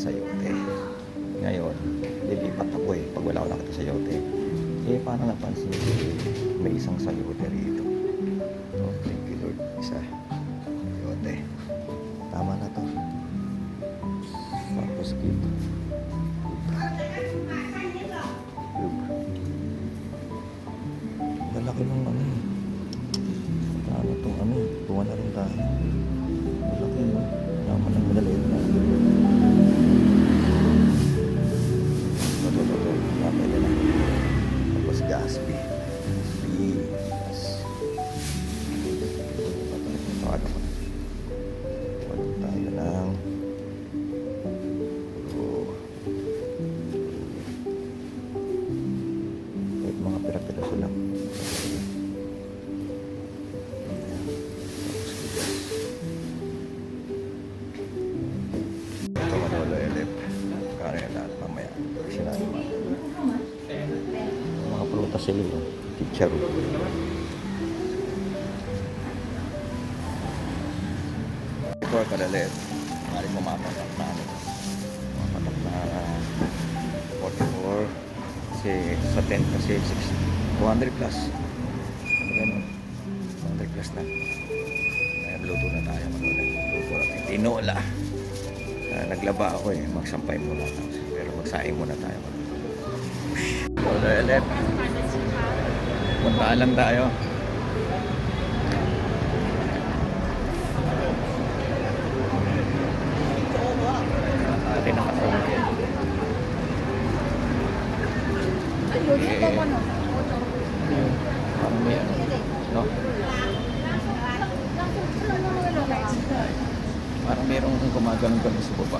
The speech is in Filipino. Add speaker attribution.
Speaker 1: sayote. Ngayon, lilipat ako eh pag wala ko nakita sayote. Eh, parang napansin ko may isang sayote rito. So, thank you Lord. Isa. Sayote. Tama na to. Tapos dito. Malaki ng ano eh. Ano itong ano eh. Buwa na rin tayo. Malaki yun. Yaman ng madaliit na. Ito. Pwede na. Tapos Gatsby. Yes. Ito ano ko. Walang tayo ng kahit mga pira-piraso lang. Ito Manolo Elep. Kaya lahat mamaya. Sinabi mo. Mga prutas sila yun. Chicharu. Ito ay palalit. Maaaring pumapatak na ano. Pumapatak na 44. Kasi sa 10 kasi 200 plus. Ganun. 200 plus na. Ngayon luto na tayo. Luto na tayo. Tinola. Naglaba ako eh. Magsampay muna tayo. Pero magsaing muna tayo. Lolo Elep. Puntaan lang tayo. Pati nakatulog. Okay. Parang may ano. No? Parang mayroong gumagano'n kami sa baba.